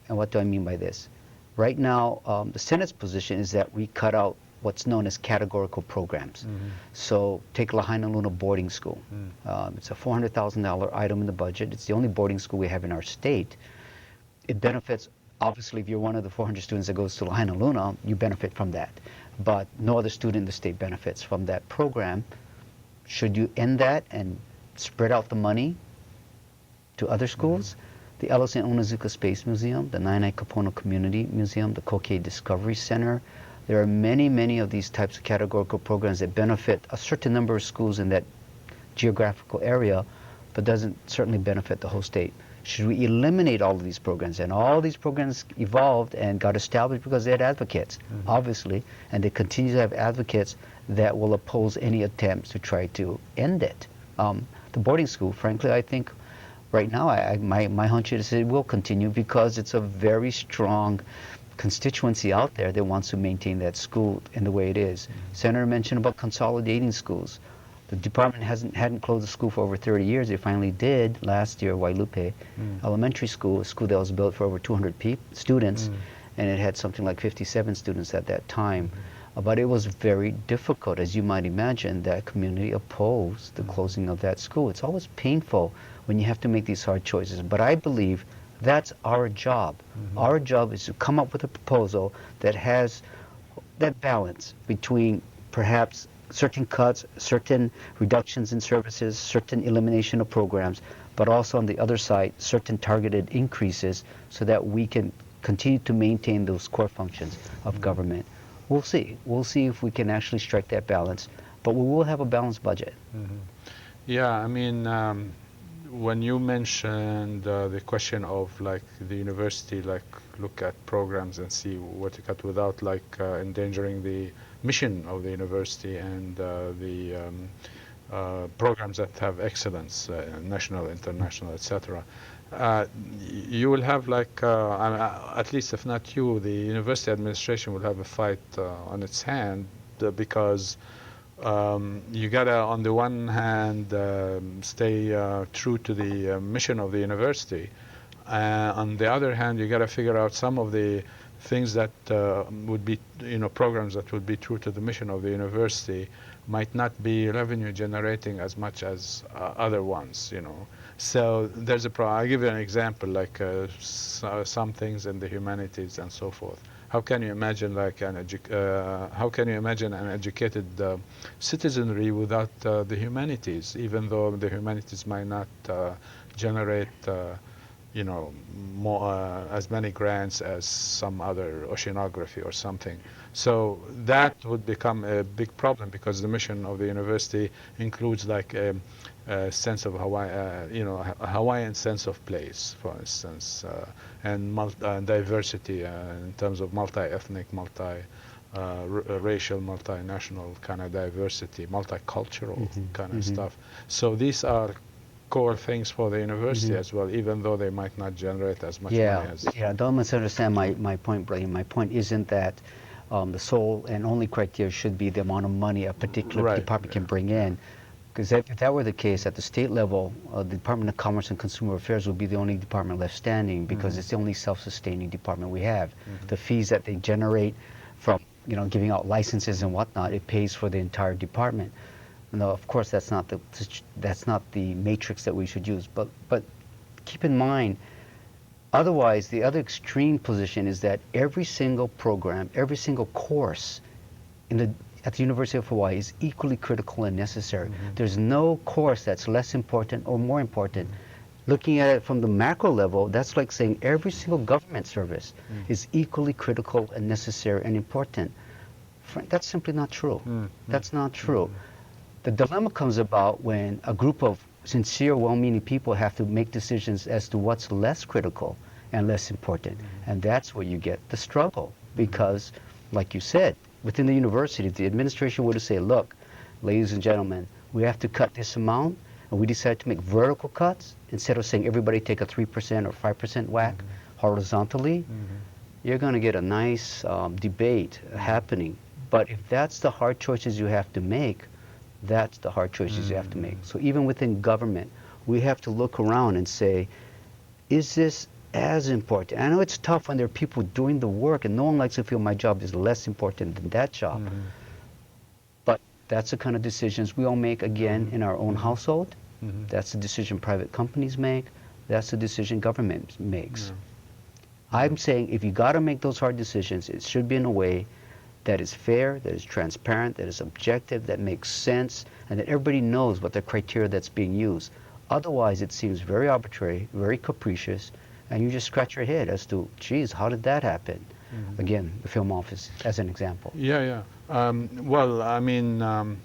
And what do I mean by this? Right now, the Senate's position is that we cut out what's known as categorical programs. So take Lahaina Luna Boarding School. It's a $400,000 item in the budget. It's the only boarding school we have in our state. It benefits, obviously, if you're one of the 400 students that goes to Lahaina Luna, you benefit from that. But no other student in the state benefits from that program. Should you end that and spread out the money to other schools? The Ellis and Unazuka Space Museum, the Nainai Kapono Community Museum, the Kokei Discovery Center. There are many, many of these types of categorical programs that benefit a certain number of schools in that geographical area, but doesn't certainly benefit the whole state. Should we eliminate all of these programs? And all these programs evolved and got established because they had advocates, obviously, and they continue to have advocates that will oppose any attempts to try to end it. The boarding school, frankly, I think right now, my hunch is it will continue, because it's a very strong constituency out there that wants to maintain that school in the way it is. Senator mentioned about consolidating schools. The department hadn't closed the school for over 30 years. They finally did last year, Wailupe Elementary School, a school that was built for over 200 students, and it had something like 57 students at that time. But it was very difficult, as you might imagine. That community opposed the closing of that school. It's always painful when you have to make these hard choices. But I believe that's our job. Our job is to come up with a proposal that has that balance between perhaps certain cuts, certain reductions in services, certain elimination of programs, but also on the other side, certain targeted increases, so that we can continue to maintain those core functions of government. We'll see. We'll see if we can actually strike that balance, but we will have a balanced budget. Yeah, I mean, when you mentioned the question of like the university, like look at programs and see what to cut without like endangering the mission of the university and the programs that have excellence, national, international, etc. You will have like, at least if not you, the university administration will have a fight on its hand, because you gotta, on the one hand, stay true to the mission of the university. On the other hand, you gotta figure out some of the things that would be, programs that would be true to the mission of the university might not be revenue generating as much as other ones, So there's a I'll give you an example, like some things in the humanities and so forth. How can you imagine like an educated citizenry without the humanities, even though the humanities might not generate more as many grants as some other oceanography or something. So that would become a big problem, because the mission of the university includes like a sense of Hawaii, a Hawaiian sense of place, for instance, and diversity in terms of multi-ethnic, racial, multinational kind of diversity, multicultural kind of stuff. So these are core things for the university as well, even though they might not generate as much money as. Yeah, don't misunderstand my point, Ibrahim. My point isn't that the sole and only criteria should be the amount of money a particular department can bring in. Because if that were the case, at the state level, the Department of Commerce and Consumer Affairs would be the only department left standing because it's the only self-sustaining department we have. The fees that they generate from giving out licenses and whatnot, it pays for the entire department. No, of course that's not the matrix that we should use. But keep in mind, otherwise the other extreme position is that every single program, every single course at the University of Hawaii is equally critical and necessary. There's no course that's less important or more important. Looking at it from the macro level, that's like saying every single government service is equally critical and necessary and important. That's simply not true. That's not true. The dilemma comes about when a group of sincere, well-meaning people have to make decisions as to what's less critical and less important. And that's where you get the struggle. Because, like you said, within the university, the administration would say, look, ladies and gentlemen, we have to cut this amount, and we decide to make vertical cuts instead of saying everybody take a 3% or 5% whack horizontally. You're going to get a nice debate happening. But if that's the hard choices you have to make, that's the hard choices you have to make. So even within government, we have to look around and say, is this as important? I know it's tough when there are people doing the work, and no one likes to feel my job is less important than that job. But that's the kind of decisions we all make, again, in our own household. That's the decision private companies make. That's the decision government makes. I'm saying if you got to make those hard decisions, it should be in a way that is fair, that is transparent, that is objective, that makes sense, and that everybody knows what the criteria that's being used. Otherwise, it seems very arbitrary, very capricious, and you just scratch your head as to, geez, how did that happen? Again, the film office as an example. Well, I mean,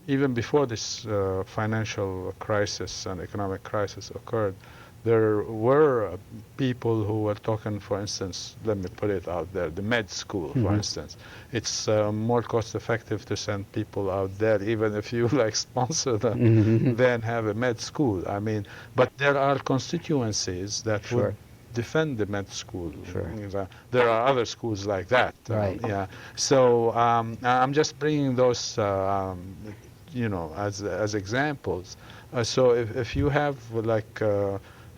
even before this financial crisis and economic crisis occurred, there were people who were talking, for instance, let me put it out there, the med school, for instance. It's more cost effective to send people out there, even if you sponsor them, than have a med school. I mean, but there are constituencies that would defend the med school. There are other schools like that. So I'm just bringing those, as examples. So if you have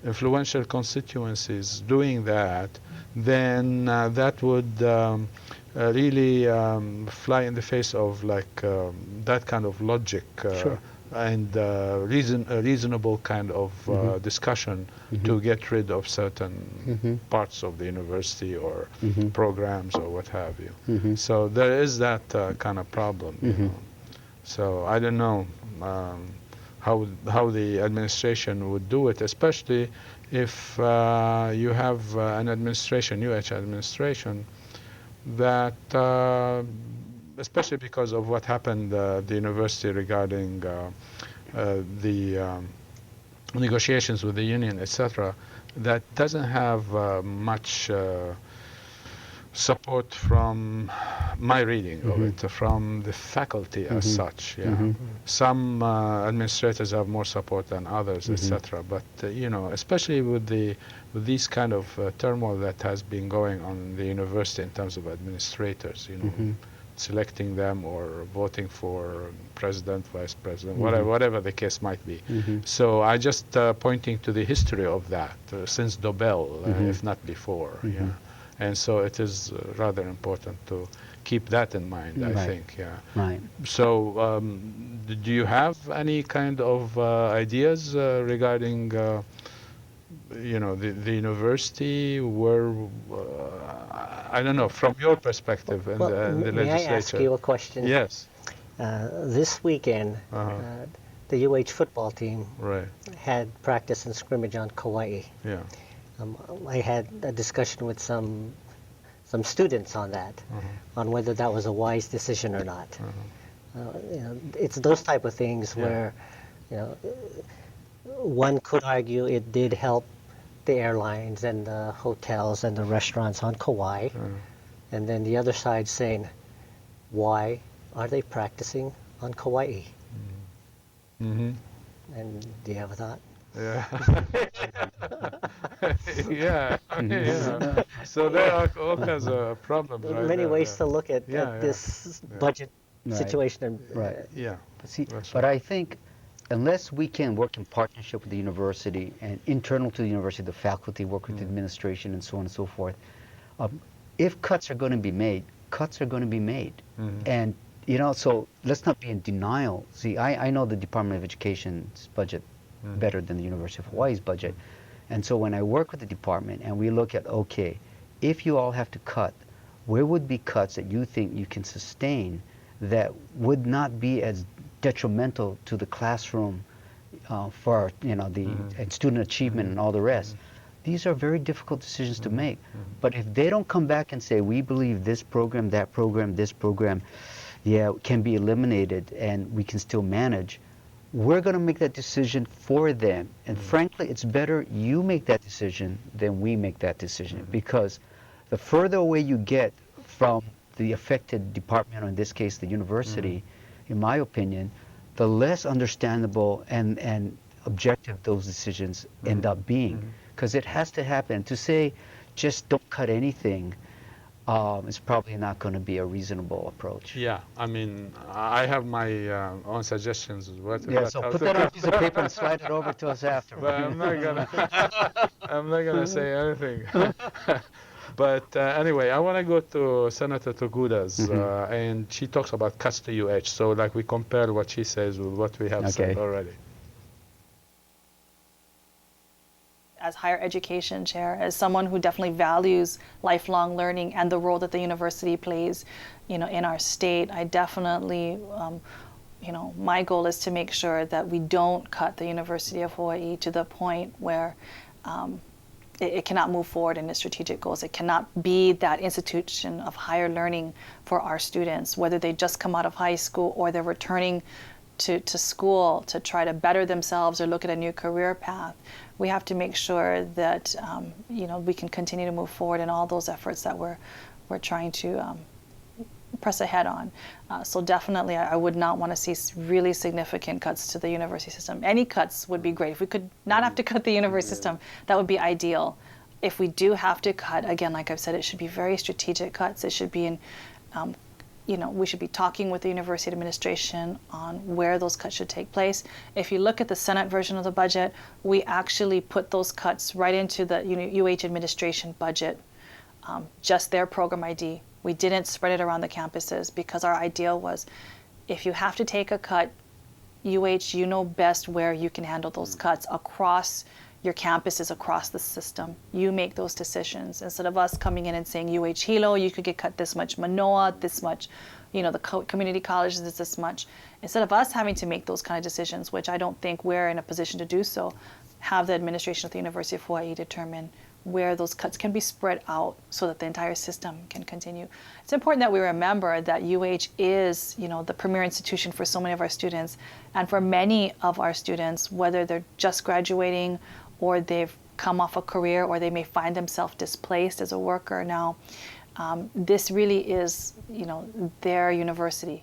influential constituencies doing that, then that would really fly in the face of that kind of logic and reasonable kind of discussion to get rid of certain parts of the university or programs or what have you. So there is that kind of problem. So I don't know how the administration would do it, especially if you have an administration, UH administration, that, especially because of what happened at the university regarding the negotiations with the union, etc., that doesn't have much support from my reading of it, from the faculty as such. Some administrators have more support than others, etc. But especially with these kind of turmoil that has been going on in the university in terms of administrators, selecting them or voting for president, vice president, whatever the case might be. So I just pointing to the history of that since Dobell, if not before. And so it is rather important to keep that in mind, I think. So do you have any kind of ideas regarding the university, where, I don't know, from your perspective in the legislature? May I ask you a question? Yes. This weekend, the UH football team had practice and scrimmage on Kauai. I had a discussion with some students on that, on whether that was a wise decision or not. It's those type of things where, one could argue it did help the airlines and the hotels and the restaurants on Kauai, and then the other side saying, why are they practicing on Kauai? And do you have a thought? Yeah. Yeah. Yeah. So there are all kinds of problems right Many there, ways yeah. to look at, Yeah, yeah. this budget Right. situation. And, Right. Yeah. But see, That's but right. I think unless we can work in partnership with the university and internal to the university, the faculty work with the administration and so on and so forth, if cuts are going to be made, cuts are going to be made. And, you know, so let's not be in denial. See, I know the Department of Education's budget better than the University of Hawaii's budget. And so when I work with the department and we look at, okay, if you all have to cut, where would be cuts that you think you can sustain that would not be as detrimental to the classroom for, you know, the and student achievement and all the rest? These are very difficult decisions to make. But if they don't come back and say, we believe this program, that program, this program, yeah, can be eliminated and we can still manage, we're going to make that decision for them. And frankly, it's better you make that decision than we make that decision, because the further away you get from the affected department, or in this case the university, in my opinion, the less understandable and objective those decisions end up being. Because it has to happen. To say just don't cut anything is probably not going to be a reasonable approach. Yeah, I mean, I have my own suggestions. Yeah, so put that on a piece of paper and slide it over to us after. But I'm not gonna say anything. But anyway, I want to go to Senator Toguda's, and she talks about cuts to UH. So like we compare what she says with what we have said already. As higher education chair, as someone who definitely values lifelong learning and the role that the university plays, you know, in our state, I definitely, you know, my goal is to make sure that we don't cut the University of Hawai'i to the point where it cannot move forward in its strategic goals. It cannot be that institution of higher learning for our students, whether they just come out of high school or they're returning to school to try to better themselves or look at a new career path. We have to make sure that you know, we can continue to move forward in all those efforts that we're trying to press ahead on. So definitely, I would not want to see really significant cuts to the university system. Any cuts would be great. If we could not have to cut the university system, that would be ideal. If we do have to cut, again, like I've said, it should be very strategic cuts. It should be in you know, we should be talking with the university administration on where those cuts should take place. If you look at the Senate version of the budget, we actually put those cuts right into the UH administration budget, just their program ID. We didn't spread it around the campuses because our idea was, if you have to take a cut, UH, you know best where you can handle those cuts across your campuses, across the system. You make those decisions. Instead of us coming in and saying, UH Hilo, you could get cut this much, Mānoa, this much, you know, the community colleges is this much. Instead of us having to make those kind of decisions, which I don't think we're in a position to do so, have the administration of the University of Hawai'i determine where those cuts can be spread out so that the entire system can continue. It's important that we remember that UH is, you know, the premier institution for so many of our students, and for many of our students, whether they're just graduating or they've come off a career, or they may find themselves displaced as a worker now. This really is, you know, their university.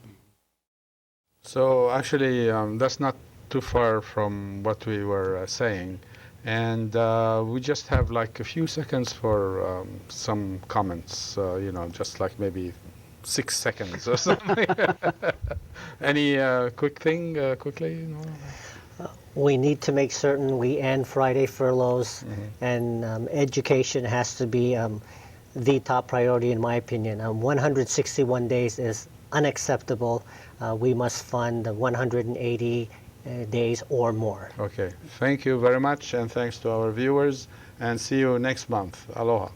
So actually, that's not too far from what we were saying. And we just have like a few seconds for some comments, you know, just like maybe 6 seconds or something. Any quick thing, quickly? You know? We need to make certain we end Friday furloughs, and education has to be the top priority, in my opinion. 161 days is unacceptable. We must fund 180 days or more. Okay, thank you very much, and thanks to our viewers, and see you next month. Aloha.